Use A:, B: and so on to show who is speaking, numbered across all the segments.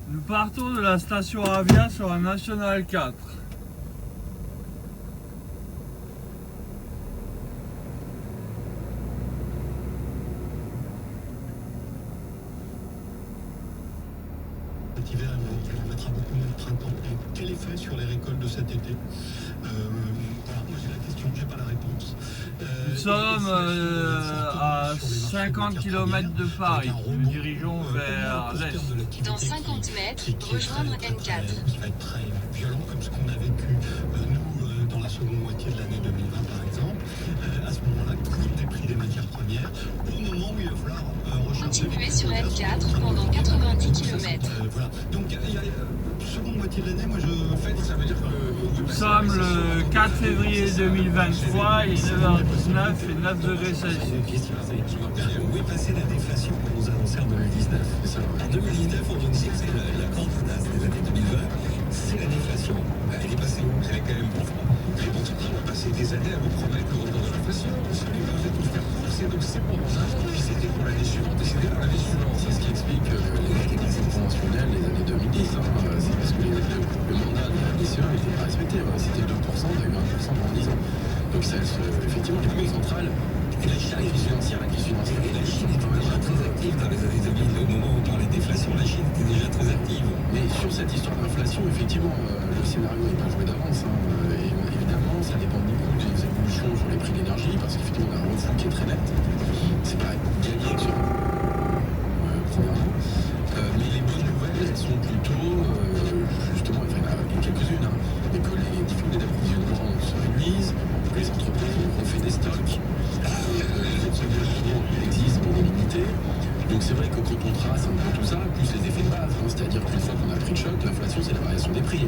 A: Nous partons de la station Avia sur la Nationale 4.
B: Cet hiver, on mettra beaucoup moins de printemps. Et quel effet sur les récoltes de cet été? Voilà, moi j'ai la question, j'ai pas la réponse.
A: Nous sommes à 50 km de Paris. Nous dirigeons vers l'est.
C: Dans 50 mètres, rejoindre N4.
B: Qui va être très violent, comme ce qu'on a vécu nous dans la seconde moitié de l'année 2020 par exemple. À ce moment-là, coût des prix des matières premières, au moment où il va falloir recharger.
C: Continuez sur N4 pendant 90 km.
B: Voilà. Donc il y a seconde moitié de l'année, moi je fais, ça veut dire que
A: Nous sommes le 4 février 2023, il est 9h19 et 9 degrés Celsius.
B: Où est passée la déflation qu'on nous annonçait en 2019? En 2019, on nous disait que c'est la grande menace des années 2020, c'est la déflation. Elle est passée où? Elle est quand même bon. Les bons types ont passé des années à vous promettre le retour de l'inflation. Celui que vous êtes tous faire rembourser, donc c'est pour mon âge, puis c'était pour l'année suivante, et c'était pour l'année suivante. C'est ce qui explique les crises conventionnelles des années 2010. C'est parce que le mandat de la BCE n'était pas respecté. C'était 2%, on a eu 1% pendant 10 ans. Donc ça, effectivement, les banques centrales. Et la crise financière, la Chine était déjà très active dans les années 2000. Au moment où on parlait de déflation, la Chine était déjà très active. Mais sur cette histoire d'inflation, effectivement, le scénario n'est pas joué d'avance. Et évidemment, ça dépend beaucoup des évolutions sur les prix de l'énergie, parce qu'effectivement, on a un reflux qui est très net. C'est pas gagné que sur premièrement. Mais les bonnes nouvelles, elles sont plutôt, justement, enfin, il y en a quelques-unes, mais que les difficultés d'approvisionnement se réduisent, que les entreprises ont refait des stocks. Il existe, mais il est limité. Donc c'est vrai que quand on trace un peu tout ça, plus les effets de base, c'est-à-dire qu'une fois qu'on a pris le choc, l'inflation c'est la variation des prix.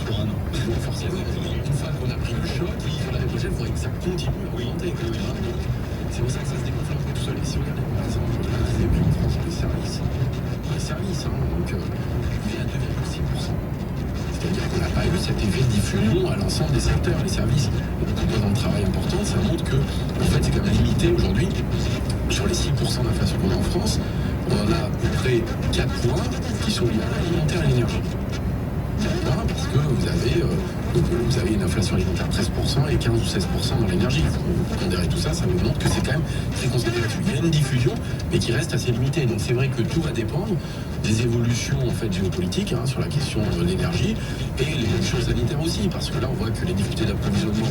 B: Sur un an. Donc forcément, une fois qu'on a pris le choc, l'année prochaine, il faudrait que ça continue à augmenter. C'est pour ça que ça se dégonfle un peu tout seul. Et si on regarde par exemple les prix en France sur les services, donc il est à 2,6%. C'est-à-dire qu'on n'a pas eu cet effet de diffusion à l'ensemble des secteurs, les services, le composant de travail important, ça montre que en fait c'est quand même limité aujourd'hui. Sur les 6% d'inflation qu'on a en France, on en a à peu près 4 points qui sont liés à l'alimentaire et à l'énergie. 4 points parce que vous avez une inflation alimentaire de 13% et 15 ou 16% dans l'énergie. Vous pondérez tout ça, ça vous montre que c'est quand même très concentré là-dessus. Il y a une diffusion, mais qui reste assez limitée. Donc c'est vrai que tout va dépendre des évolutions en fait, géopolitiques sur la question de l'énergie et l'évolution sanitaire aussi, parce que là on voit que les difficultés d'approvisionnement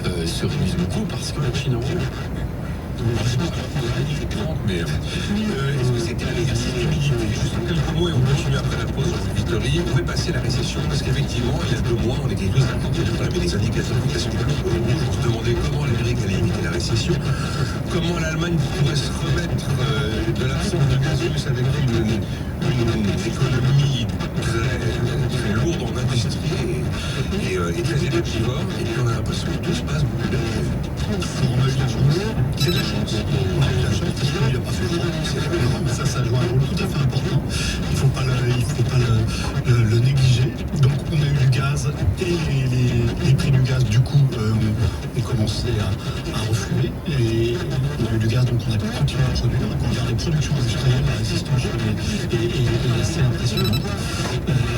B: se réduisent beaucoup parce que la Chine en roule.
D: Mais est-ce que c'était la réversibilité? Juste quelques mots et on continue après la pause dans Victory. On est passé à la récession parce qu'effectivement, il y a 2 mois, on était tous d'accord qu'on avait des indicateurs d'inflation au rouge. On se demandait comment l'Amérique allait éviter la récession, comment l'Allemagne pourrait se remettre de l'absence de gaz russe avec une économie très lourde en industrie et très énergivore. Et puis on a l'impression que tout se passe beaucoup bien.
B: On a eu la chance. C'est de la chance. On a eu la chance parce qu'il n'y a pas fait froid. Ça joue un rôle tout à fait important. Il ne faut pas le négliger. Donc on a eu du gaz et les prix du gaz du coup ont commencé à refluer. Et on a eu du gaz donc on a pu continuer à produire. Quand on regarde les productions industrielles, la résistance est assez impressionnante.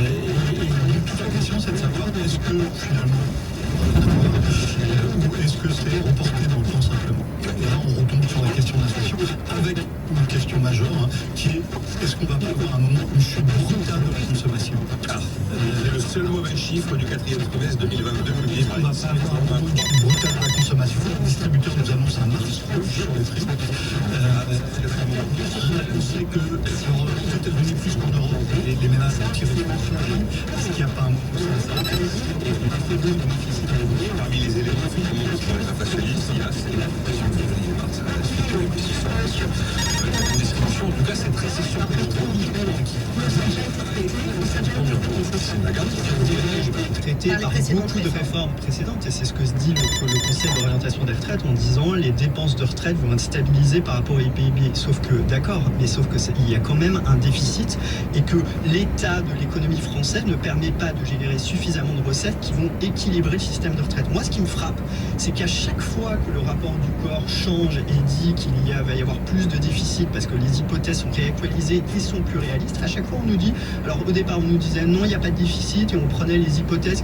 B: Et toute la question c'est de savoir est-ce que finalement ou est-ce que c'est reporté dans le temps simplement? Et là, on retombe sur la question de l'inflation avec une question majeure qui est est-ce qu'on va pas avoir un moment une chute brutale de la consommation?
D: C'est le seul mauvais chiffre du 4e trimestre 2022.
B: Est-ce qu'on va pas avoir un moment une chute brutale de la consommation? Le distributeur nous annonce un mars sur les prix. On sait que aux États-Unis plus qu'en Europe, les ménages ont tiré les marges. Est-ce qu'il n'y a pas un moment où ça va
D: Parmi les éléments effectivement qui vont être inflationnistes, il y a l'inflation de février-mars à la suite des précisions de distribution. En tout cas, cette récession que l'on voit, c'est la garde qui vient de dire, je vais très
E: traité par beaucoup de réformes précédentes, et c'est ce que se dit le Conseil d'orientation des retraites en disant les dépenses de retraite vont être stabilisées par rapport au PIB. Sauf que, d'accord, mais sauf que il y a quand même un déficit et que l'état de l'économie française ne permet pas de générer suffisamment de recettes qui vont équilibrer le système de retraite. Moi, ce qui me frappe, c'est qu'à chaque fois que le rapport du corps change et dit qu'il va y avoir plus de déficit parce que les hypothèses sont réactualisées et sont plus réalistes, à chaque fois on nous dit, alors au départ on nous disait non, il n'y a pas de déficit et on prenait les hypothèses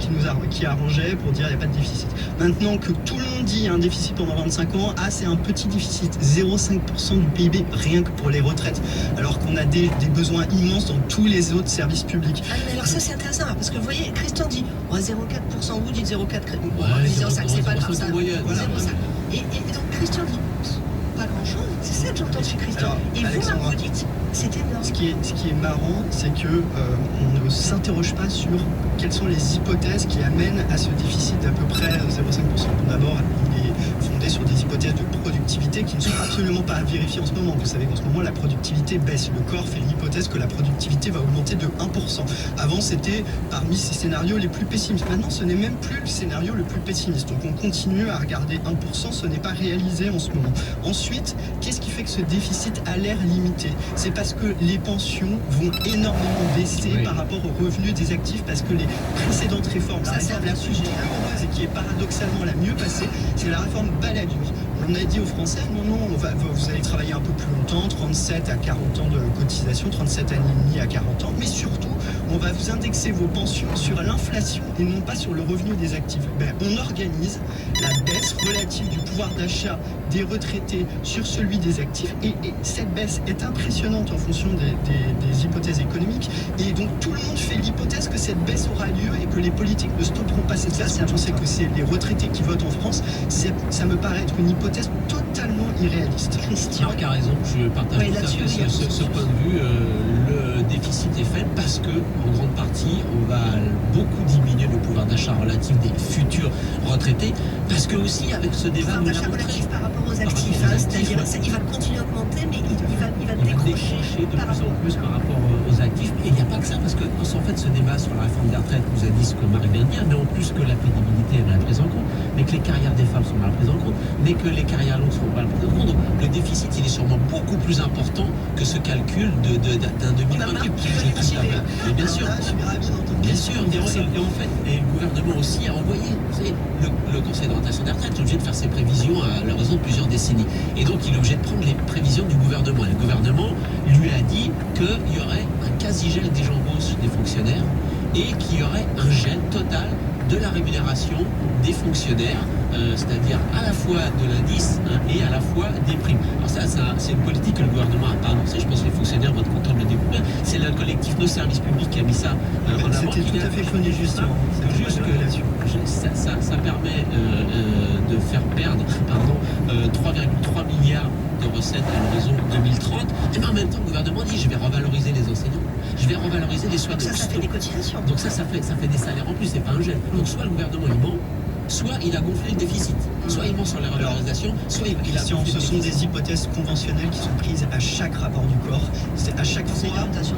E: qui arrangeaient pour dire il n'y a pas de déficit. Maintenant que tout le monde dit il y a un déficit pendant 25 ans, c'est un petit déficit, 0,5% du PIB rien que pour les retraites, alors qu'on a des besoins immenses dans tous les autres services publics.
F: Ah, mais alors ça c'est intéressant, parce que vous voyez, Christian dit 0,4%, vous dites 0,4%, en disant ça que c'est pas grave, ça, 0,5%. Et donc Christian dit pas grand-chose, c'est ça que j'entends chez Christian. Alors, et vous-même vous dites c'est énorme.
E: Ce qui est marrant, c'est que on ne s'interroge pas sur quelles sont les hypothèses qui amènent à ce déficit d'à peu près 0,5%. D'abord, il est fondé sur des hypothèses de productivité qui ne sont absolument pas vérifiées en ce moment. Vous savez qu'en ce moment, la productivité baisse. Le corps fait l'hypothèse que la productivité va augmenter de 1%. Avant, c'était parmi ces scénarios les plus pessimistes. Maintenant, ce n'est même plus le scénario le plus pessimiste. Donc on continue à regarder 1%, ce n'est pas réalisé en ce moment. Ensuite, qu'est-ce qui fait que ce déficit a l'air limité? C'est parce que les pensions vont énormément baisser par rapport aux revenus des actifs, parce que les précédentes réformes, la réforme la plus heureuse et qui est paradoxalement la mieux passée, c'est la réforme Balladur. On a dit aux Français, non, vous allez travailler un peu plus longtemps, 37 à 40 ans de cotisation, 37 années et demie à 40 ans, mais surtout, on va vous indexer vos pensions sur l'inflation et non pas sur le revenu des actifs. On organise la baisse relative du pouvoir d'achat des retraités sur celui des actifs, et cette baisse est impressionnante en fonction des hypothèses économiques, et donc tout le monde fait l'hypothèse que cette baisse aura lieu et que les politiques ne stopperont pas cette baisse. On sait que c'est les retraités qui votent en France, ça me paraît être une hypothèse totalement irréaliste.
F: Christian
G: Marc a raison, je partage tout à fait ce point de vue. Le déficit est faible parce que, en grande partie, on va beaucoup diminuer le pouvoir d'achat relatif des futurs retraités, parce que aussi avec ce débat,
F: pouvoir d'achat relatif par rapport aux actifs, c'est-à-dire il va continuer à augmenter, mais il va décrocher
G: de plus en plus par rapport aux actifs. Et il n'y a pas que ça, parce que en fait, ce débat sur la réforme des retraites nous a dit ce que Marie vient de dire, mais en plus que la pénibilité est mal prise en compte, mais que les carrières des femmes sont mal prises en compte, mais que les carrières longues sont mal prises en compte. Donc le déficit, il est sûrement beaucoup plus important que ce calcul d'un demi-point. Mais bien sûr, bien sûr. Et en fait, le gouvernement aussi a envoyé, vous savez, le Conseil d'orientation des retraites est obligé de faire ses prévisions à l'horizon de plusieurs décennies. Et donc, il est obligé de prendre les prévisions du gouvernement. Et le gouvernement lui a dit qu'il y aurait un quasi-gel des embauches des fonctionnaires et qu'il y aurait un gel total de la rémunération des fonctionnaires, c'est-à-dire à la fois de l'indice et à la fois des primes. Alors ça c'est une politique que le gouvernement n'a pas annoncée. Je pense que les fonctionnaires vont être contents de le découvrir. C'est le collectif Nos Services Publics qui a mis ça en avant.
E: C'était tout à fait connu, justement.
G: C'est juste que ça permet de faire perdre 3,3 milliards de recettes à l'horizon 2030. Et mais en même temps, le gouvernement dit je vais revaloriser les enseignants, je vais revaloriser les soignants.
F: Ça fait des cotisations.
G: Donc ça fait des salaires en plus, c'est pas un gel. Donc soit le gouvernement il ment, soit il a gonflé le déficit, soit il ment sur les revalorisations, soit il a gonflé
E: ce sont des hypothèses conventionnelles qui sont prises à chaque rapport du corps. C'est à chaque fois,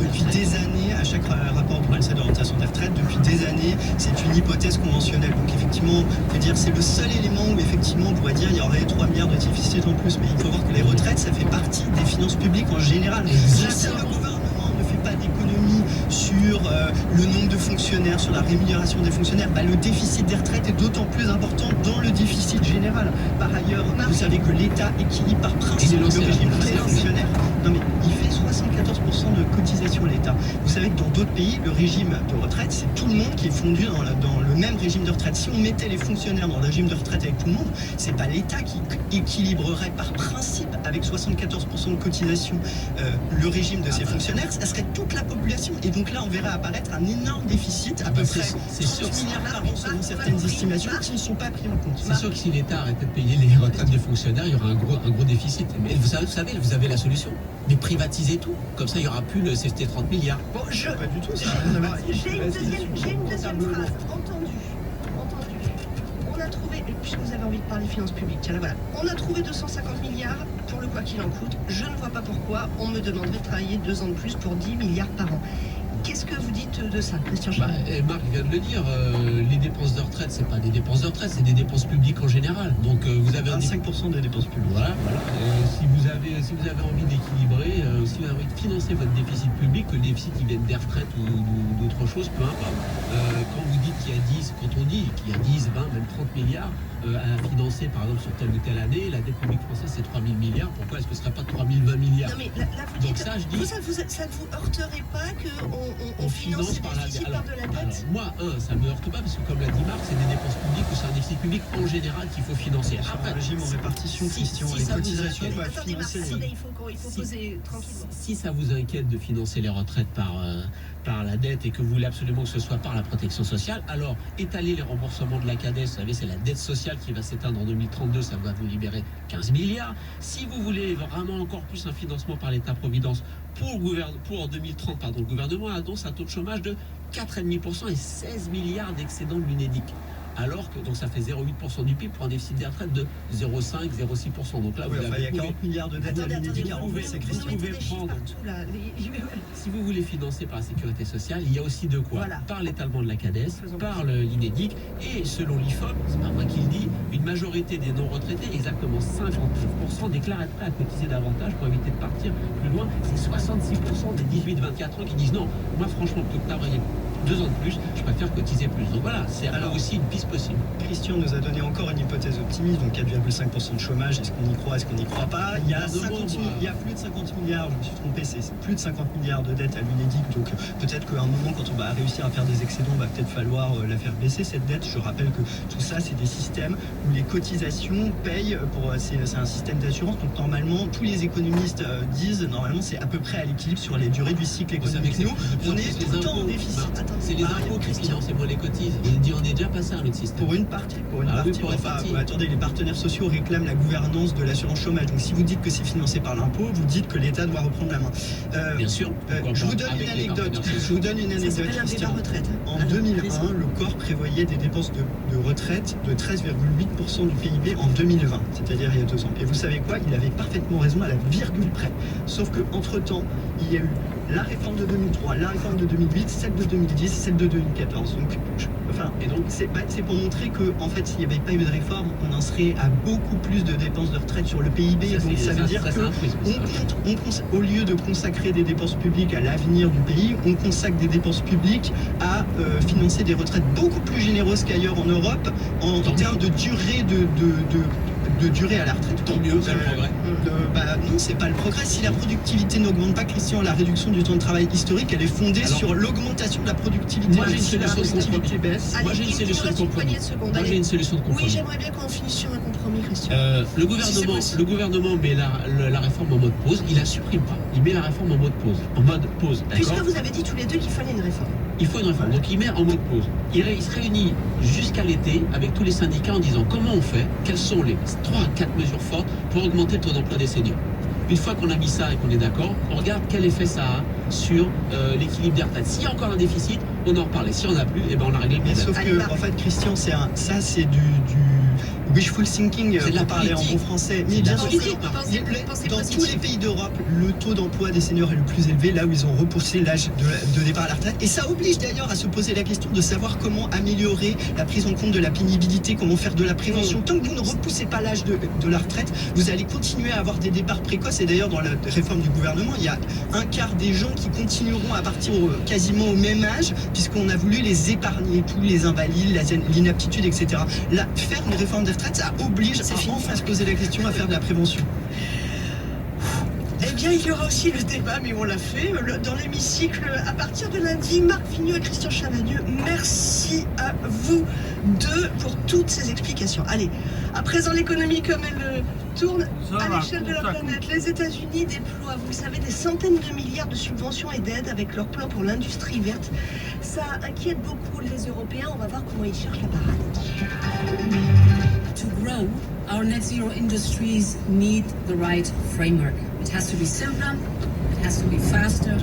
E: depuis des années, à chaque rapport du Conseil d'orientation des retraites, depuis des années, c'est une hypothèse conventionnelle. Donc effectivement, on peut dire c'est le seul élément où effectivement on pourrait dire il y aurait 3 milliards de déficit en plus. Mais il faut voir que les retraites, ça fait partie des finances publiques en général. Si le gouvernement ne fait pas d'économie sur le nombre de fonctionnaires, sur la rémunération des fonctionnaires, le déficit des retraites est d'autant plus important dans le déficit général. Par ailleurs, vous savez que l'État équilibre par principe le régime des fonctionnaires. Non mais il fait 74% de cotisation l'État. Vous savez que dans d'autres pays, le régime de retraite, c'est tout le monde qui est fondu dans le même régime de retraite. Si on mettait les fonctionnaires dans le régime de retraite avec tout le monde, c'est pas l'État qui équilibrerait par principe avec 74% de cotisation le régime de ces fonctionnaires, ça serait toute la population. Et donc là, on verrait apparaître un énorme déficit, à peu près 30 milliards par an selon certaines estimations, qui ne sont pas pris en compte.
G: C'est sûr que si l'État arrêtait de payer les retraites des fonctionnaires, il y aura un gros déficit. Mais vous savez, vous avez la solution. Mais privatiser tout. Comme ça, il n'y aura plus le CFT 30 milliards.
E: Bon, pas du tout, ça.
F: J'ai une deuxième phrase. Entendu. On a trouvé, puisque vous avez envie de parler finances publiques, tiens, voilà. On a trouvé 250 milliards pour le quoi qu'il en coûte. Je ne vois pas pourquoi on me demanderait de travailler 2 ans de plus pour 10 milliards par an. Qu'est-ce que vous dites de ça, Christian
G: Bah,
F: Chavagneux?
G: et Marc vient de le dire, les dépenses de retraite, c'est pas des dépenses de retraite, c'est des dépenses publiques en général. Donc vous avez un
E: 25% des dépenses publiques.
G: Voilà. Si vous avez envie d'équilibrer, si vous avez envie de financer votre déficit public, que le déficit qui vienne des retraites ou d'autre chose, peu importe. Quand vous dites qu'il y a 10, quand on dit qu'il y a 10, 20, même 30 milliards à financer, par exemple, sur telle ou telle année, la dette publique française, c'est 3 000 milliards. Pourquoi est-ce que ce ne serait pas 3 020 milliards?
F: Non mais là vous dites,
G: Donc ça, je dis...
F: ça ne vous heurterait pas qu'on finance ce déficit par de la dette?
G: Alors, moi, ça ne me heurte pas, parce que comme l'a dit Marc, c'est des dépenses publiques ou c'est un déficit public en général qu'il faut financer.
E: Sur un régime en répartition, Christian, les cotisations doivent financer.
F: Attendez, il faut poser tranquillement.
G: Si ça vous inquiète de financer les retraites par la dette et que vous voulez absolument que ce soit par la protection sociale, alors étaler les remboursements de la CADES, vous savez, c'est la dette sociale qui va s'éteindre en 2032, ça va vous libérer 15 milliards. Si vous voulez vraiment encore plus un financement par l'État-providence pour 2030, le gouvernement annonce un taux de chômage de 4,5% et 16 milliards d'excédent de l'UNEDIC. Alors que donc ça fait 0,8% du PIB pour un déficit des retraites de 0,5, 0,6%. Donc là,
E: il y a 40 milliards de dettes à l'UNEDIC à rembourser, Christian.
G: Vous pouvez prendre. Si vous voulez financer par la sécurité sociale, il y a aussi de quoi.
F: Voilà.
G: Par l'étalement de la CADES, par l'INEDIC et selon l'IFOP, c'est pas moi qui le dis, une majorité des non-retraités, exactement 59%, déclarent être prêts à cotiser davantage pour éviter de partir plus loin. C'est 66% des 18-24 ans qui disent non, moi franchement, plutôt que travailler 2 ans de plus, je préfère cotiser plus. Donc voilà, c'est alors aussi une piste possible.
E: Christian nous a donné encore une hypothèse optimiste, donc 4,5% de chômage. Est-ce qu'on y croit, est-ce qu'on n'y croit pas? Il y a plus de 50 milliards, je me suis trompé, c'est plus de 50 milliards de dettes à l'UNEDIC. Donc peut-être qu'à un moment, quand on va réussir à faire des excédents, va peut-être falloir la faire baisser cette dette. Je rappelle que tout ça, c'est des systèmes où les cotisations payent pour. C'est un système d'assurance. Donc normalement, tous les économistes disent normalement c'est à peu près à l'équilibre sur les durées du cycle économique. Nous, on est tout le temps en déficit.
G: C'est les impôts qui financent et moi les cotises. On est déjà passé à un autre système.
E: Pour une partie.
G: Partie.
E: Attendez, les partenaires sociaux réclament la gouvernance de l'assurance chômage. Donc si vous dites que c'est financé par l'impôt, vous dites que l'État doit reprendre la main.
G: Bien sûr.
E: Je vous donne une anecdote. Christian.
F: Retraite.
E: En 2001, le corps prévoyait des dépenses de retraite de 13,8% du PIB en 2020, c'est-à-dire il y a 2 ans. Et vous savez quoi? Il avait parfaitement raison à la virgule près. Sauf qu'entre-temps, il y a eu la réforme de 2003, la réforme de 2008, celle de 2010, celle de 2014. Donc, c'est pour montrer que, en fait, s'il n'y avait pas eu de réforme, on en serait à beaucoup plus de dépenses de retraite sur le PIB. Donc, ça veut dire que, au lieu de consacrer des dépenses publiques à l'avenir du pays, on consacre des dépenses publiques à financer des retraites beaucoup plus généreuses qu'ailleurs en Europe, en termes de durée de durée à la retraite.
G: Tant mieux, c'est le progrès.
E: Non, c'est pas le progrès. Si la productivité n'augmente pas, Christian, la réduction du temps de travail historique, elle est fondée sur l'augmentation de la productivité.
G: Moi, j'ai une solution de compromis.
E: baisse.
G: J'ai une solution de compromis.
F: Oui, j'aimerais bien qu'on finisse sur un compromis, Christian.
G: Le gouvernement met la réforme en mode pause. Il la supprime pas. Il met la réforme en mode pause.
F: Puisque vous avez dit tous les deux qu'il fallait une réforme.
G: Il faut une réforme. Donc il met en mode pause. Il se réunit jusqu'à l'été avec tous les syndicats en disant comment on fait, quelles sont les 3 à 4 mesures fortes pour augmenter le taux d'emploi des seniors. Une fois qu'on a mis ça et qu'on est d'accord, on regarde quel effet ça a sur l'équilibre des retraites. S'il y a encore un déficit, on en reparle. Et si on n'a plus, on a réglé le problème.
E: Sauf que, en fait, Christian, c'est du wishful thinking, pour parler en bon français. Mais bien sûr, dans tous les pays d'Europe, le taux d'emploi des seniors est le plus élevé, là où ils ont repoussé l'âge de départ à la retraite. Et ça oblige d'ailleurs à se poser la question de savoir comment améliorer la prise en compte de la pénibilité, comment faire de la prévention. Tant que vous ne repoussez pas l'âge de la retraite, vous allez continuer à avoir des départs précoces. Et d'ailleurs, dans la réforme du gouvernement, il y a un quart des gens qui continueront à partir quasiment au même âge, puisqu'on a voulu les épargner, tous les invalides, l'inaptitude, etc. Là, faire une réforme des retraites, ça oblige enfin à se poser la question, à faire de la prévention.
F: Eh bien, il y aura aussi le débat, mais on l'a fait dans l'hémicycle à partir de lundi. Marc Vigneault et Christian Chavagneux, merci à vous deux pour toutes ces explications. Allez, à présent l'économie comme elle tourne à l'échelle de la planète. Les États-Unis déploient, vous le savez, des centaines de milliards de subventions et d'aides avec leur plan pour l'industrie verte. Ça inquiète beaucoup les Européens. On va voir comment ils cherchent la parade.
H: To grow, our net zero industries need the right framework. It has to be simpler, it has to be faster,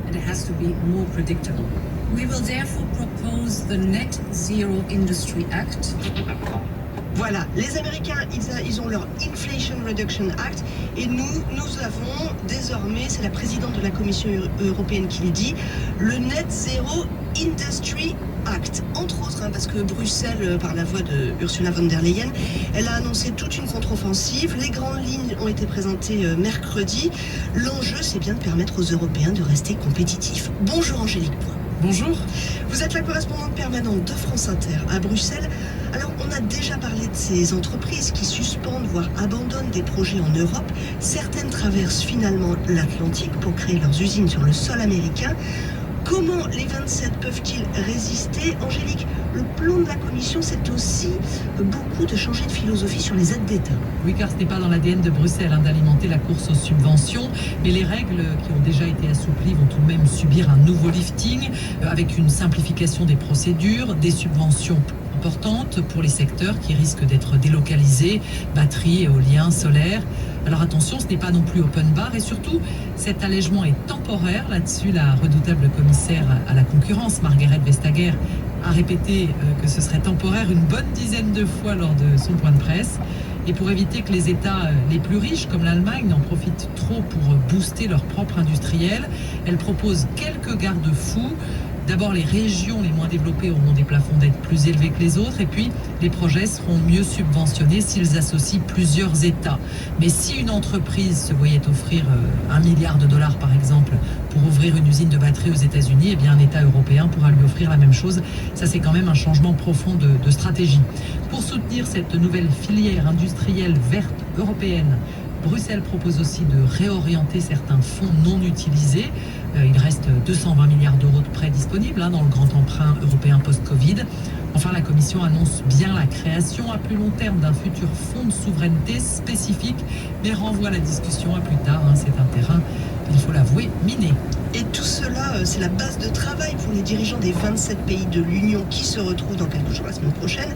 H: and it has to be more predictable. We will therefore propose the Net Zero Industry Act.
F: Voilà, les Américains, ils ont leur Inflation Reduction Act et nous avons désormais, c'est la présidente de la Commission européenne qui le dit, le Net Zero Industry Act, entre autres, parce que Bruxelles, par la voix de Ursula von der Leyen, elle a annoncé toute une contre-offensive. Les grandes lignes ont été présentées mercredi. L'enjeu, c'est bien de permettre aux Européens de rester compétitifs. Bonjour Angélique Poin.
I: Bonjour.
F: Vous êtes la correspondante permanente de France Inter à Bruxelles. Alors, on a déjà parlé de ces entreprises qui suspendent, voire abandonnent des projets en Europe. Certaines traversent finalement l'Atlantique pour créer leurs usines sur le sol américain. Comment les 27 peuvent-ils résister? Angélique, le plan de la Commission, c'est aussi beaucoup de changer de philosophie sur les aides d'État.
I: Oui, car ce n'est pas dans l'ADN de Bruxelles d'alimenter la course aux subventions, mais les règles qui ont déjà été assouplies vont tout de même subir un nouveau lifting, avec une simplification des procédures, des subventions importantes pour les secteurs qui risquent d'être délocalisés, batteries, éoliens, solaires. Alors attention, ce n'est pas non plus open bar et surtout, cet allègement est temporaire. Là-dessus, la redoutable commissaire à la concurrence, Margrethe Vestager, a répété que ce serait temporaire une bonne dizaine de fois lors de son point de presse. Et pour éviter que les États les plus riches, comme l'Allemagne, n'en profitent trop pour booster leur propre industriel, elle propose quelques garde-fous. D'abord, les régions les moins développées auront des plafonds d'aide plus élevés que les autres et puis les projets seront mieux subventionnés s'ils associent plusieurs États. Mais si une entreprise se voyait offrir $1 milliard par exemple pour ouvrir une usine de batterie aux États-Unis, eh bien un État européen pourra lui offrir la même chose. Ça, c'est quand même un changement profond de stratégie. Pour soutenir cette nouvelle filière industrielle verte européenne, Bruxelles propose aussi de réorienter certains fonds non utilisés. Il reste 220 milliards d'euros de prêts disponibles dans le grand emprunt européen post-Covid. Enfin, la Commission annonce bien la création à plus long terme d'un futur fonds de souveraineté spécifique, mais renvoie la discussion à plus tard. C'est un terrain, il faut l'avouer, miné.
F: Et tout cela, c'est la base de travail pour les dirigeants des 27 pays de l'Union qui se retrouvent dans quelques jours la semaine prochaine.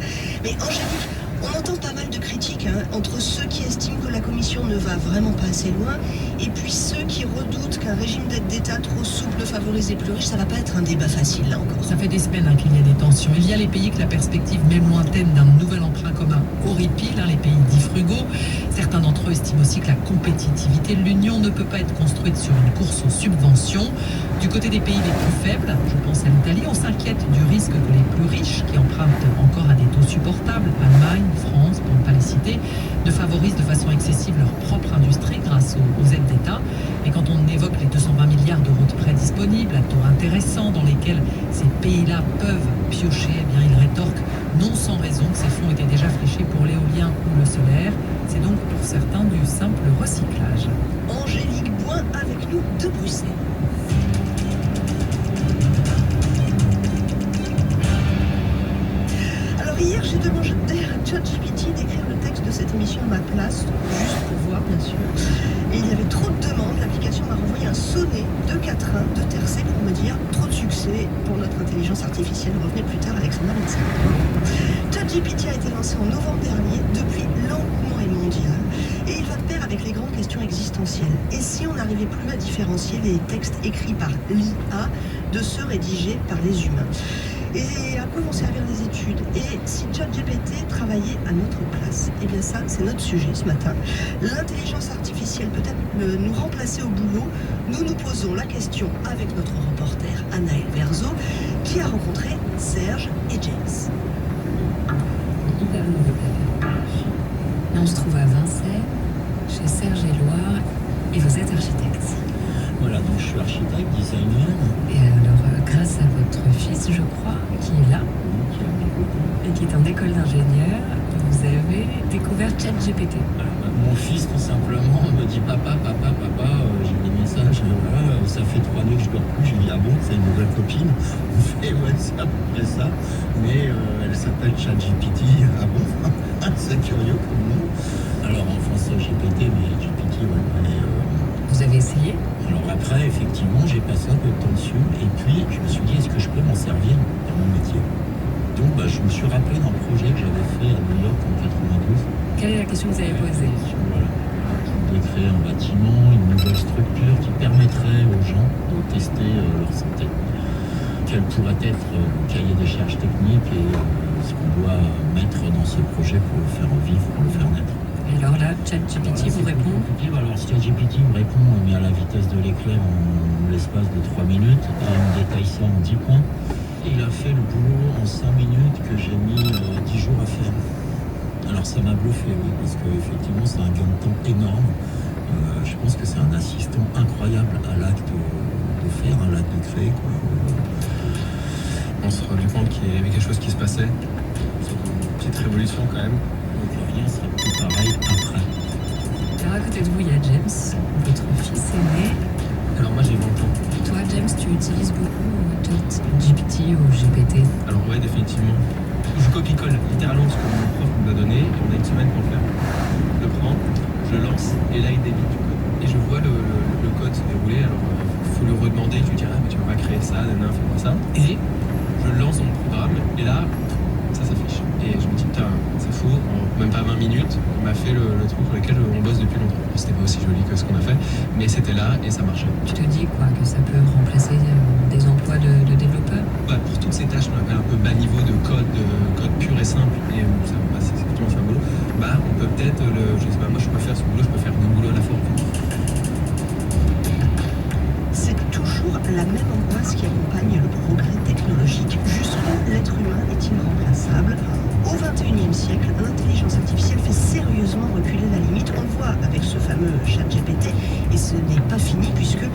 F: Mais Angélique, on entend pas mal de critiques entre ceux qui estiment que la Commission ne va vraiment pas assez loin et puis ceux qui redoutent qu'un régime d'aide d'État trop souple favorise les plus riches. Ça va pas être un débat facile là encore.
I: Ça fait des semaines qu'il y a des tensions. Il y a les pays que la perspective même lointaine d'un nouvel emprunt commun horripile, les pays dits frugaux. Certains d'entre eux estiment aussi que la compétitivité de l'Union ne peut pas être construite sur une course aux subventions. Du côté des pays les plus faibles, je pense à l'Italie, on s'inquiète du risque que les plus riches, qui empruntent encore à des taux supportables, Allemagne, France, pour ne pas les citer, ne favorisent de façon excessive leur propre industrie grâce aux aides d'État. Et quand on évoque les 220 milliards d'euros de prêts disponibles, à taux intéressants dans lesquels ces pays-là peuvent piocher, eh bien ils rétorquent non sans raison que ces fonds étaient déjà fléchés pour l'éolien ou le solaire. C'est donc pour certains du simple recyclage.
F: Angélique Poin avec nous de Bruxelles. Hier, j'ai demandé à ChatGPT d'écrire le texte de cette émission à ma place, juste pour voir, bien sûr. Et il y avait trop de demandes. L'application m'a renvoyé un sonnet de quatrain, de tercet, pour me dire trop de succès pour notre intelligence artificielle. Revenez plus tard, Alexandra Letsat. ChatGPT a été lancé en novembre dernier. Depuis, l'engouement est mondial. Et il va de pair avec les grandes questions existentielles. Et si on n'arrivait plus à différencier les textes écrits par l'IA de ceux rédigés par les humains? Et à quoi vont servir les études? Et si ChatGPT travaillait à notre place? Eh bien ça, c'est notre sujet ce matin. L'intelligence artificielle peut-elle nous remplacer au boulot? Nous nous posons la question avec notre reporter Anaël Verzo, qui a rencontré Serge et James.
H: On se trouve à Vincennes, chez Serge et Loire, et vous êtes architecte.
G: Voilà, donc je suis architecte, designer.
H: Et alors, grâce à votre fils, je crois, qui est là, et qui est en école d'ingénieur, vous avez découvert ChatGPT.
G: Mon fils, tout simplement, me dit papa, j'ai des messages, voilà, ça fait 3 nuits que je dors plus. Je lui dis ah bon, c'est une nouvelle copine. On fait ouais, c'est à peu près ça, mais elle s'appelle ChatGPT. Ah bon, c'est curieux comme nom. Alors en français GPT, mais GPT, ouais.
H: Vous avez essayé?
G: Alors après, effectivement, j'ai passé un peu de temps dessus et puis je me suis dit, est-ce que je peux m'en servir dans mon métier? Donc je me suis rappelé d'un projet que j'avais fait à New York en 92.
H: Quelle est la question que vous avez posée?
G: Voilà. Je voulais créer un bâtiment, une nouvelle structure qui permettrait aux gens de tester leur santé. Quel pourrait être le cahier des charges techniques et ce qu'on doit mettre dans ce projet pour le faire vivre, pour le faire naître.
H: Et alors là, ChatGPT vous répond?
G: Alors ChatGPT me répond, mais à la vitesse de l'éclair en l'espace de 3 minutes, et il me détaille ça en 10 points. Il a fait le boulot en 5 minutes que j'ai mis 10 jours à faire. Alors ça m'a bluffé, oui, parce qu'effectivement c'est un gain de temps énorme. Je pense que c'est un assistant incroyable à l'acte de faire, à l'acte de créer, quoi.
J: On se rendu compte qu'il y avait quelque chose qui se passait. C'est une petite révolution quand même.
G: Donc rien ne sera plus pareil après.
H: Alors à côté de vous, il y a James, votre fils aîné.
J: Alors moi j'ai 20 ans.
H: Toi, James, tu utilises beaucoup ChatGPT ou GPT?
J: Alors ouais, définitivement. Je copie-colle littéralement ce que mon prof nous a donné. Et on a une semaine pour le faire. Je le prends, je le lance et là il débite du code. Et je vois le code se dérouler. Alors il faut lui redemander, je lui dis mais tu vas pas créer ça, fais-moi ça. Et je lance dans le programme et là ça s'affiche. Et je me dis putain, c'est fou, en même pas 20 minutes, on m'a fait le truc sur lequel on bosse depuis longtemps. C'était pas aussi joli que ce qu'on a fait, mais c'était là et ça marchait.
H: Tu te dis quoi, que ça peut remplacer des emplois de développeurs?
J: Ouais, pour toutes ces tâches qu'on appelle un peu bas niveau de code pur et simple, et ça va passer effectivement faire un boulot, on peut peut-être, je sais pas, moi je peux faire ce boulot, je peux faire deux boulots à la fois.
F: C'est toujours la même angoisse qui accompagne le progrès technologique. Jusqu'où l'être humain est irremplaçable? Au XXIe siècle, l'intelligence artificielle fait sérieusement reculer la limite. On le voit avec ce fameux ChatGPT, et ce n'est pas fini puisque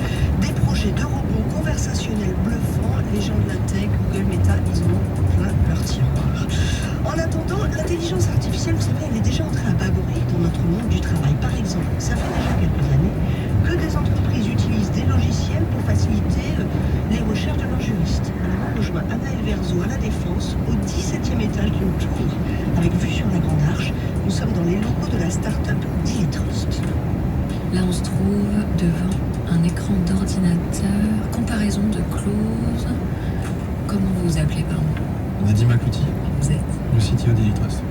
F: des projets de robots conversationnels bluffants, les gens de la tech, Google, Meta, ils en ont plein leur tiroir. En attendant, l'intelligence artificielle, vous savez, elle est déjà entrée à bas bruit dans notre monde du travail. Par exemple, ça fait déjà quelques années que des entreprises utilisent des logiciels pour faciliter les recherches de leurs juristes. Alors, on rejoint Anaël Verzo à la Défense, au 17e étage d'une tour, avec vue sur la Grande Arche. Nous sommes dans les locaux de la start-up Dilitrust.
H: Là, on se trouve devant un écran d'ordinateur, comparaison de clauses. Comment vous vous appelez, pardon?
K: Nadim Akouti,
H: Vous êtes?
K: le CTO d'Elitrust.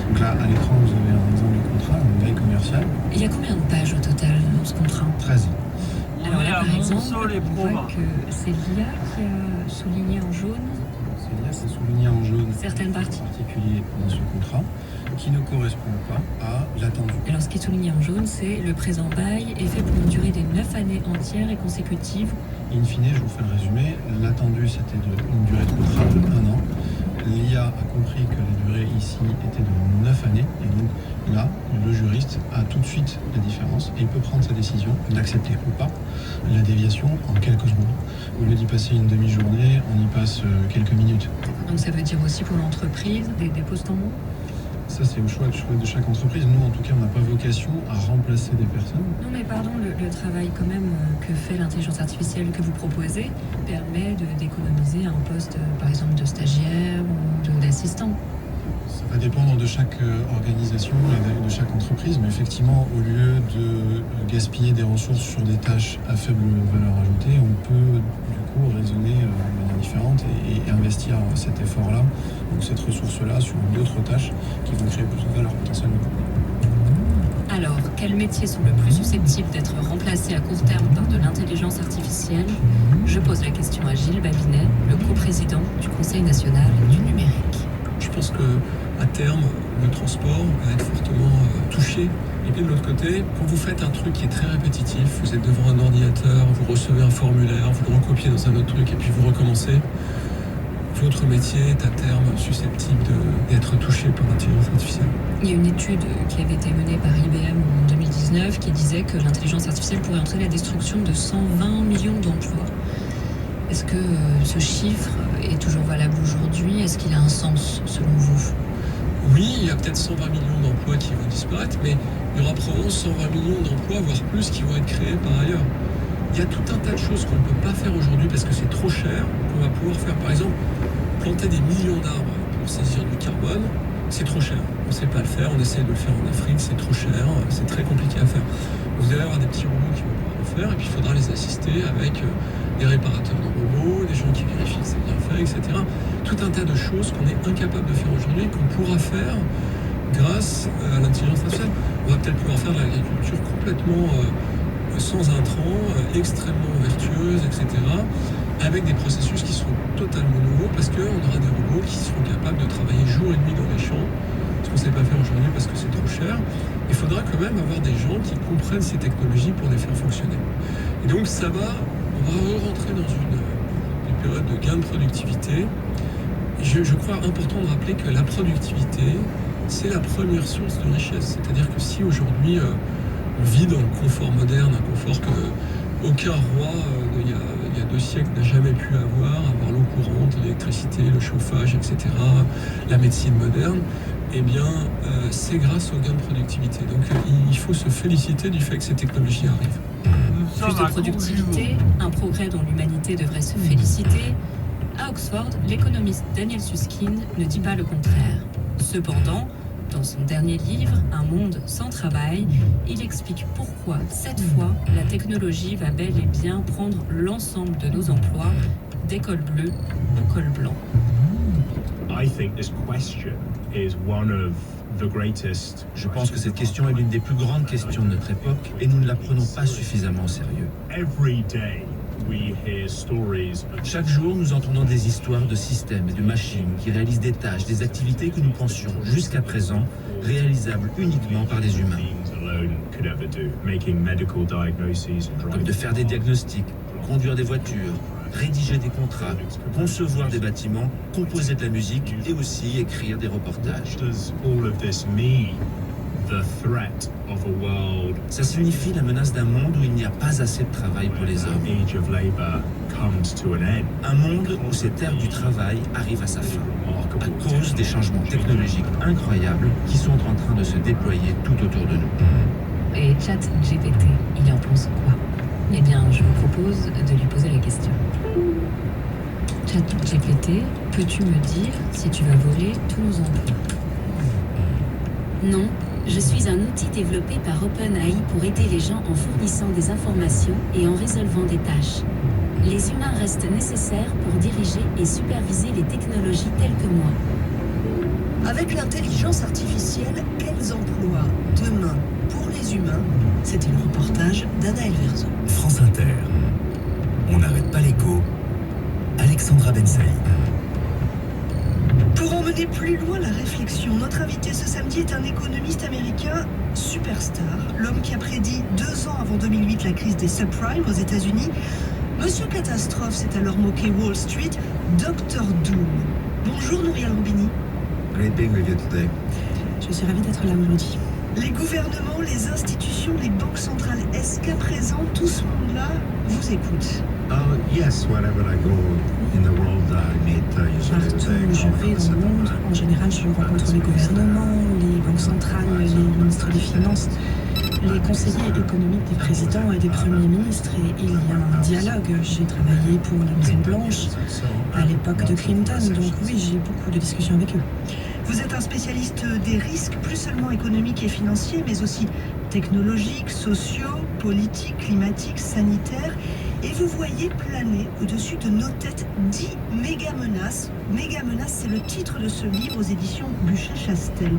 K: Donc là, à l'écran, vous avez un exemple de contrat, une veille commerciale.
H: Il y a combien de pages au total dans ce contrat?
K: 13.
H: Alors là, par exemple,
A: Monceau, les
H: on
A: pros.
H: voit que c'est l'IA qui a souligné en jaune
K: C'est souligné en jaune
H: certaines parties.
K: en particulier dans ce contrat, qui ne correspond pas à l'attendu.
H: Alors ce qui est souligné en jaune, c'est le présent bail est fait pour une durée des 9 années entières et consécutives.
K: In fine, je vous fais le résumé. L'attendu, c'était une durée de contrat de 1 an. L'IA a compris que la durée ici était de 9 années. Et donc là, le juriste a tout de suite la différence et il peut prendre sa décision d'accepter ou pas la déviation en quelques secondes. Au lieu d'y passer une demi-journée, on y passe quelques minutes.
H: Donc ça veut dire aussi pour l'entreprise des postes en moins?
K: Ça, c'est le choix de chaque entreprise. Nous, en tout cas, on n'a pas vocation à remplacer des personnes.
H: Non mais pardon, le travail quand même que fait l'intelligence artificielle que vous proposez permet d'économiser un poste par exemple de stagiaire ou d'assistant.
K: Ça va dépendre de chaque organisation et de chaque entreprise, mais effectivement, au lieu de gaspiller des ressources sur des tâches à faible valeur ajoutée, on peut du coup raisonner de manière différente et investir cet effort-là, donc cette ressource-là, sur d'autres tâches qui vont créer plus de valeur potentiellement.
H: Alors, quels métiers sont le plus susceptibles d'être remplacés à court terme par de l'intelligence artificielle? Je pose la question à Gilles Babinet, le coprésident du Conseil national du numérique.
D: Je pense qu'à terme, le transport va être fortement touché. Et puis de l'autre côté, quand vous faites un truc qui est très répétitif, vous êtes devant un ordinateur, vous recevez un formulaire, vous le recopiez dans un autre truc et puis vous recommencez, votre métier est à terme susceptible d'être touché par l'intelligence artificielle.
H: Il y a une étude qui avait été menée par IBM en 2019 qui disait que l'intelligence artificielle pourrait entraîner la destruction de 120 millions d'emplois. Est-ce que ce chiffre est toujours valable aujourd'hui? Est-ce qu'il a un sens selon vous?
D: Oui, il y a peut-être 120 millions d'emplois qui vont disparaître, mais il y aura probablement 120 millions d'emplois, voire plus, qui vont être créés par ailleurs. Il y a tout un tas de choses qu'on ne peut pas faire aujourd'hui parce que c'est trop cher, qu'on va pouvoir faire. Par exemple, planter des millions d'arbres pour saisir du carbone, c'est trop cher. On ne sait pas le faire, on essaie de le faire en Afrique, c'est trop cher, c'est très compliqué à faire. Vous allez avoir des petits robots qui vont pouvoir le faire, et puis il faudra les assister avec des réparateurs de robots, des gens qui vérifient que c'est bien fait, etc. Tout un tas de choses qu'on est incapable de faire aujourd'hui, qu'on pourra faire grâce à l'intelligence artificielle. On va peut-être pouvoir faire de l'agriculture complètement sans intrants, extrêmement vertueuse, etc., avec des processus qui sont totalement nouveaux.
J: robots parce qu'on aura des robots qui seront capables de travailler jour et nuit dans les champs, ce qu'on ne sait pas faire aujourd'hui parce que c'est trop cher. Il faudra quand même avoir des gens qui comprennent ces technologies pour les faire fonctionner. Et donc on va rentrer dans une période de gain de productivité. Je crois important de rappeler que la productivité, c'est la première source de richesse. C'est-à-dire que si aujourd'hui on vit dans le confort moderne, un confort que aucun roi il y a 2 siècles n'a jamais pu avoir l'eau courante, l'électricité, le chauffage, etc., la médecine moderne, eh bien c'est grâce au gain de productivité. Donc il faut se féliciter du fait que ces technologies arrivent.
H: Plus de productivité, un progrès dont l'humanité devrait se féliciter. À Oxford, l'économiste Daniel Susskind ne dit pas le contraire. Cependant, dans son dernier livre, Un monde sans travail, il explique pourquoi, cette fois, la technologie va bel et bien prendre l'ensemble de nos emplois, des cols bleus au col blanc.
L: Je pense que cette question est l'une des plus grandes questions de notre époque et nous ne la prenons pas suffisamment au sérieux. Chaque jour, nous entendons des histoires de systèmes et de machines qui réalisent des tâches, des activités que nous pensions jusqu'à présent réalisables uniquement par des humains. Comme de faire des diagnostics, conduire des voitures, rédiger des contrats, concevoir des bâtiments, composer de la musique et aussi écrire des reportages. Ça signifie la menace d'un monde où il n'y a pas assez de travail pour les hommes. Un monde où cette ère du travail arrive à sa fin, à cause des changements technologiques incroyables qui sont en train de se déployer tout autour de nous.
H: Et ChatGPT, il en pense quoi? Eh bien, je vous propose de lui poser la question. ChatGPT, peux-tu me dire si tu vas voler tous nos emplois?
M: Non, je suis un outil développé par OpenAI pour aider les gens en fournissant des informations et en résolvant des tâches. Les humains restent nécessaires pour diriger et superviser les technologies telles que moi.
F: Avec l'intelligence artificielle, quels emplois demain pour les humains? C'était le reportage d'Anaël Verzo.
N: France Inter. On n'arrête pas l'écho. Alexandra Ben Saïd.
F: Pour emmener plus loin la réflexion, notre invité ce samedi est un économiste américain superstar, l'homme qui a prédit 2 ans avant 2008 la crise des subprimes aux États-Unis. Monsieur Catastrophe s'est alors moqué Wall Street, Dr Doom. Bonjour Nouriel Roubini.
O: Great being with you today.
F: Je suis ravie d'être là aujourd'hui. Les gouvernements, les institutions, les banques centrales, est-ce qu'à présent tout ce monde-là vous écoute?
O: Yes, wherever I go in the world, I meet usually
P: Partout où je vais dans le monde, en général, je rencontre les gouvernements, les banques centrales, les ministres des Finances, les conseillers économiques des présidents et des premiers ministres. Et il y a un dialogue. J'ai travaillé pour la Maison-Blanche à l'époque de Clinton, donc oui, j'ai beaucoup de discussions avec eux.
F: Vous êtes un spécialiste des risques, plus seulement économiques et financiers, mais aussi technologiques, sociaux, politiques, climatiques, sanitaires. Et vous voyez planer au-dessus de nos têtes 10 méga-menaces. Méga-menaces, c'est le titre de ce livre aux éditions Buchet-Chastel.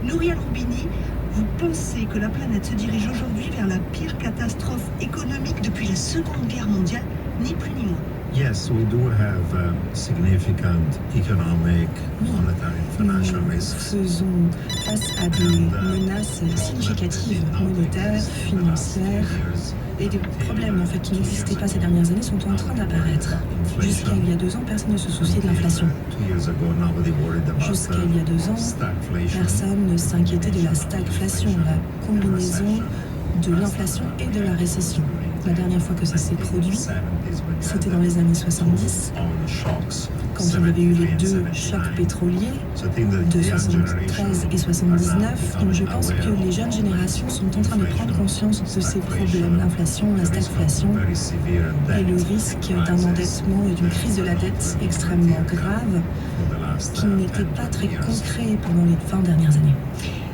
F: Nouriel Roubini, vous pensez que la planète se dirige aujourd'hui vers la pire catastrophe économique depuis la Seconde Guerre mondiale, ni plus ni moins?
O: Yes, we do have significant economic, monetary, financial risks.
P: Faisons face à des menaces significatives, monétaires, financières, et des problèmes en fait qui n'existaient pas ces dernières années sont en train d'apparaître. Jusqu'à il y a 2 ans, personne ne se souciait de l'inflation. Jusqu'à il y a 2 ans, personne ne s'inquiétait de la stagflation, la combinaison de l'inflation et de la récession. La dernière fois que ça s'est produit, c'était dans les années 70, quand il y avait eu les 2 chocs pétroliers de 73 et 79. Donc je pense que les jeunes générations sont en train de prendre conscience de ces problèmes, l'inflation, la stagflation et le risque d'un endettement et d'une crise de la dette extrêmement grave qui n'était pas très concret pendant les 20 dernières années.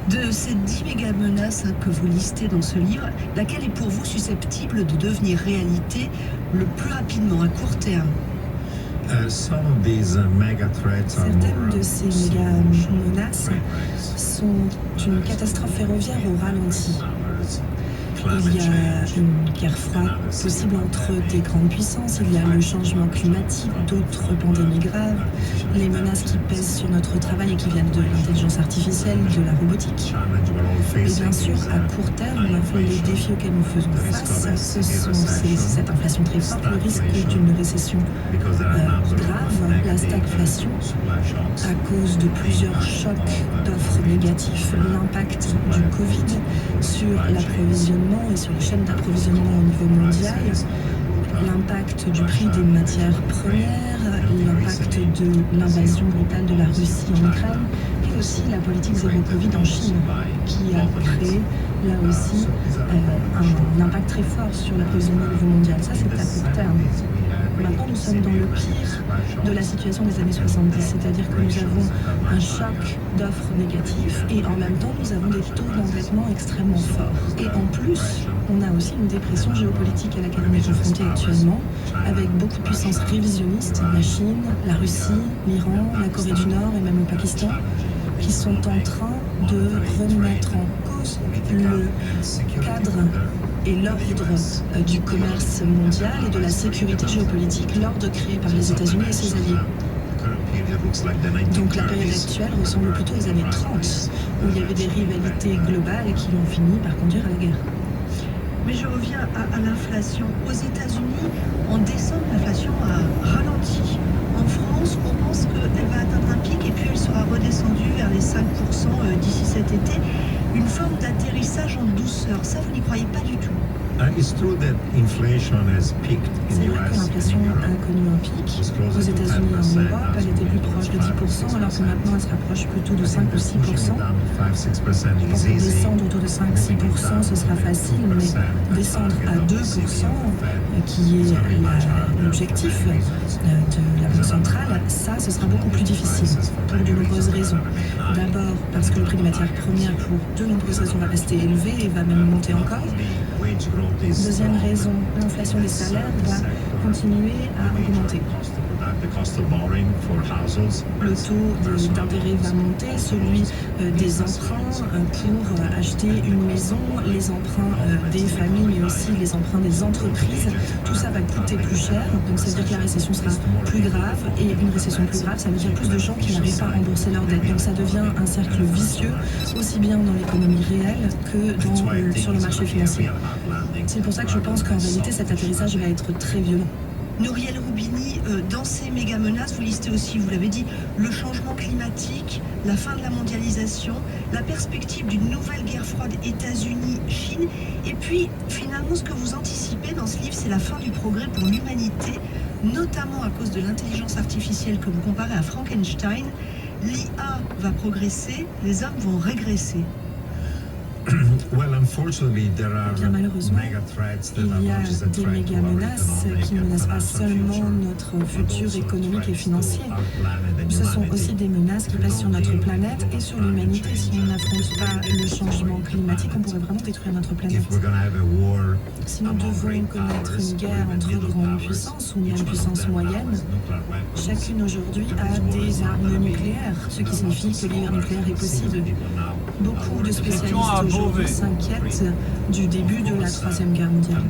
F: De ces 10 méga-menaces que vous listez dans ce livre, laquelle est pour vous susceptible de devenir réalité le plus rapidement, à court terme?
O: Certaines
P: de ces méga-menaces sont une catastrophe ferroviaire au ralenti. Il y a une guerre froide possible entre des grandes puissances, il y a le changement climatique, d'autres pandémies graves, les menaces qui pèsent sur notre travail et qui viennent de l'intelligence artificielle, de la robotique. Et bien sûr, à court terme, les défis auxquels nous faisons face, ce sont cette inflation très forte, le risque d'une récession grave, la stagflation, à cause de plusieurs chocs d'offres négatifs, l'impact du Covid sur l'approvisionnement et sur les chaînes d'approvisionnement au niveau mondial, l'impact du prix des matières premières, l'impact de l'invasion brutale de la Russie en Ukraine et aussi la politique zéro Covid en Chine qui a créé là aussi un impact très fort sur l'approvisionnement au niveau mondial. Ça, c'est à court terme. Maintenant, nous sommes dans le pire de la situation des années 70, c'est-à-dire que nous avons un choc d'offres négatifs et en même temps, nous avons des taux d'endettement extrêmement forts. Et en plus, on a aussi une dépression géopolitique à laquelle on est confronté actuellement, avec beaucoup de puissances révisionnistes, la Chine, la Russie, l'Iran, la Corée du Nord et même le Pakistan, qui sont en train de remettre en cause le cadre et l'ordre du commerce mondial et de la sécurité géopolitique, l'ordre créé par les États-Unis et ses alliés. Donc la période actuelle ressemble plutôt aux années 30, où il y avait des rivalités globales qui ont fini par conduire à la guerre.
F: Mais je reviens à l'inflation. Aux États-Unis, en décembre, l'inflation a ralenti. En France, on pense qu'elle va atteindre un pic et puis elle sera redescendue vers les 5% d'ici cet été. Une forme d'atterrissage en douceur. Ça, vous n'y croyez pas du tout?
P: C'est vrai que l'inflation a connu un pic. Aux États-Unis et en Europe, elle était plus proche de 10%, alors que maintenant elle se rapproche plutôt de 5 ou 6%. Pour descendre autour de 5-6%, ce sera facile, mais descendre à 2%, qui est l'objectif de la Banque centrale, ça, ce sera beaucoup plus difficile, pour de nombreuses raisons. D'abord, parce que le prix des matières premières, pour de nombreuses raisons, va rester élevé et va même monter encore. Deuxième raison, l'inflation des salaires va continuer à augmenter. Le taux d'intérêt va monter, celui des emprunts pour acheter une maison, les emprunts des familles, mais aussi les emprunts des entreprises. Tout ça va coûter plus cher, donc ça veut dire que la récession sera plus grave, et une récession plus grave, ça veut dire plus de gens qui n'arrivent pas à rembourser leurs dettes. Donc ça devient un cercle vicieux, aussi bien dans l'économie réelle que sur le marché financier. C'est pour ça que je pense qu'en réalité, cet atterrissage va être très violent.
F: Nouriel Roubini, dans ces méga menaces, vous listez aussi, vous l'avez dit, le changement climatique, la fin de la mondialisation, la perspective d'une nouvelle guerre froide États-Unis-Chine, et puis finalement ce que vous anticipez dans ce livre, c'est la fin du progrès pour l'humanité, notamment à cause de l'intelligence artificielle que vous comparez à Frankenstein. L'IA va progresser, les hommes vont régresser.
P: Bien malheureusement, il y a des méga menaces qui ne menacent pas seulement notre futur économique et financier. Ce sont aussi des menaces qui pèsent sur notre planète et sur l'humanité. Si on n'affronte pas le changement climatique, on pourrait vraiment détruire notre planète. Si nous devons connaître une guerre entre grandes puissances ou même puissances moyennes, chacune aujourd'hui a des armes nucléaires, ce qui signifie que l'hiver nucléaire est possible. Beaucoup de spécialistes aujourd'hui s'inquiètent du début de la Troisième Guerre mondiale.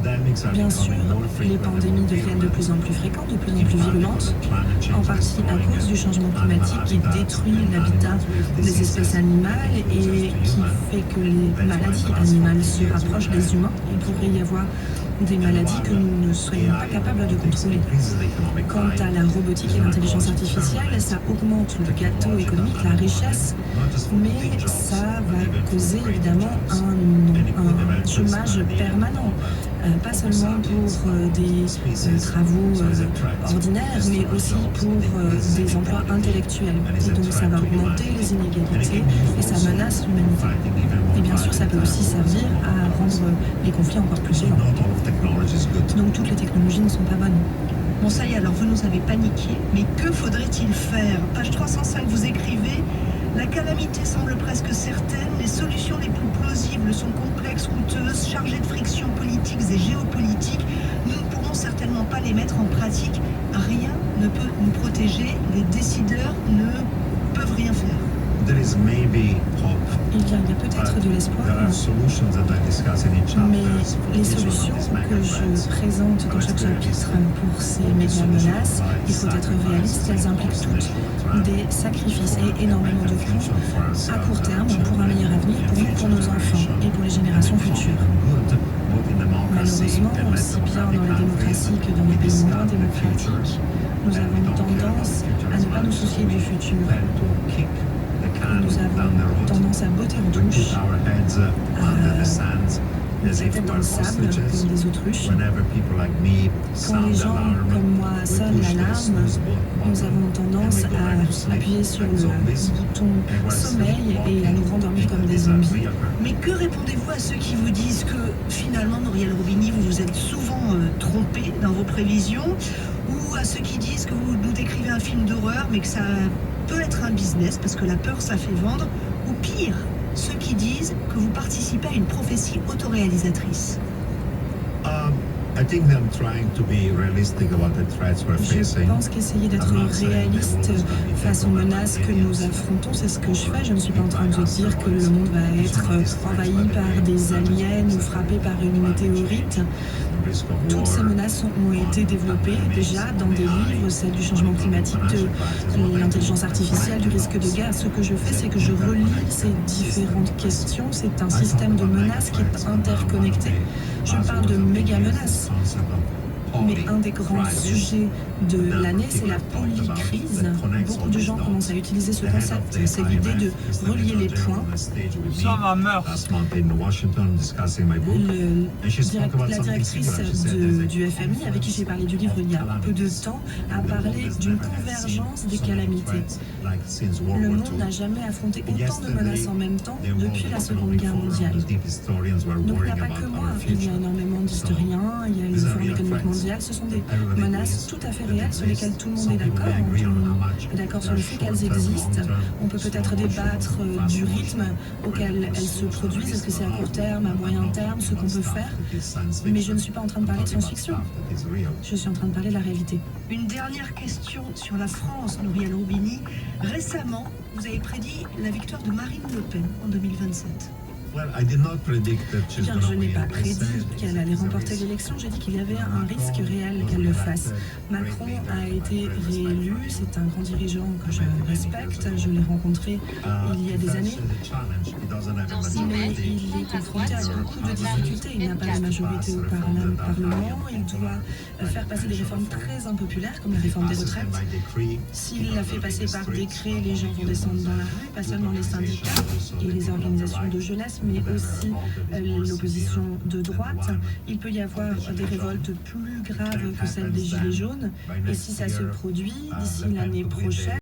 P: Bien sûr, les pandémies deviennent de plus en plus fréquentes, de plus en plus virulentes, en partie à cause du changement climatique qui détruit l'habitat des espèces animales et qui fait que les maladies animales se rapprochent des humains. Il pourrait y avoir des maladies que nous ne soyons pas capables de contrôler. Quant à la robotique et l'intelligence artificielle, ça augmente le gâteau économique, la richesse, mais ça va causer évidemment un chômage permanent. Pas seulement pour des travaux ordinaires, mais aussi pour des emplois intellectuels. Et donc ça va augmenter les inégalités et ça menace l'humanité. Et bien sûr, ça peut aussi servir à rendre les conflits encore plus violents. Donc toutes les technologies ne sont pas bonnes.
F: Bon, ça y est, alors vous nous avez paniqué, mais que faudrait-il faire? Page 305, vous écrivez: la calamité semble presque certaine, les solutions les plus plausibles sont complexes, coûteuses, chargées de frictions politiques et géopolitiques. Nous ne pourrons certainement pas les mettre en pratique. Rien ne peut nous protéger, les décideurs ne peuvent rien faire.
P: il y a peut-être de l'espoir, mais les solutions que je présente dans chaque chapitre pour ces méga menaces, il faut être réaliste, elles impliquent toutes des sacrifices et énormément de coûts à court terme pour un meilleur avenir pour nous, pour nos enfants et pour les générations futures. Malheureusement, aussi bien dans la démocratie que dans les pays moins démocratiques, nous avons tendance à ne pas nous soucier du futur. Nous avons tendance à botter en touche, à la tête dans le sable comme des autruches. Quand les gens comme moi sonnent l'alarme, nous avons tendance à appuyer sur le bouton sommeil et à nous rendormir comme des zombies.
F: Mais que répondez-vous à ceux qui vous disent que finalement, Muriel Robigny, vous vous êtes souvent trompé dans vos prévisions, ou à ceux qui disent que vous nous décrivez un film d'horreur mais que ça peut être un business parce que la peur ça fait vendre, ou pire, ceux qui disent que vous participez à une prophétie autoréalisatrice?
P: Je pense qu'essayer d'être réaliste face aux menaces que nous affrontons, c'est ce que je fais. Je ne suis pas en train de dire que le monde va être envahi par des aliens ou frappé par une météorite. Toutes ces menaces ont été développées déjà dans des livres, celles du changement climatique, de l'intelligence artificielle, du risque de guerre. Ce que je fais, c'est que je relie ces différentes questions. C'est un système de menaces qui est interconnecté. Je parle de méga menaces. Mais un des grands sujets de l'année, c'est la polycrise. Beaucoup de gens commencent à utiliser ce concept. C'est l'idée de relier les points. La directrice du FMI, avec qui j'ai parlé du livre il y a peu de temps, a parlé d'une convergence des calamités. Le monde n'a jamais affronté autant de menaces en même temps depuis la Seconde Guerre mondiale. Donc il n'y a pas que moi, il y a énormément d'historiens, il y a le Forum économique mondial. Ce sont des menaces tout à fait réelles sur lesquelles tout le monde est d'accord. Tout le monde est d'accord sur le fait qu'elles existent. On peut peut-être débattre du rythme auquel elles se produisent. Est-ce que c'est à court terme, à moyen terme, ce qu'on peut faire? Mais je ne suis pas en train de parler de science-fiction. Je suis en train de parler de la réalité.
F: Une dernière question sur la France, Muriel Robigny. Récemment, vous avez prédit la victoire de Marine Le Pen en 2027.
P: Bien, je n'ai pas prédit qu'elle allait remporter l'élection, j'ai dit qu'il y avait un risque réel qu'elle le fasse. Macron a été réélu, c'est un grand dirigeant que je respecte, je l'ai rencontré il y a des années. Mais il est confronté à beaucoup de difficultés, il n'a pas de majorité au Parlement, il doit faire passer des réformes très impopulaires comme la réforme des retraites. S'il la fait passer par décret, les gens vont descendre dans la rue, pas seulement les syndicats et les organisations de jeunesse, mais aussi l'opposition de droite. Il peut y avoir des révoltes plus graves que celles des Gilets jaunes. Et si ça se produit d'ici l'année prochaine,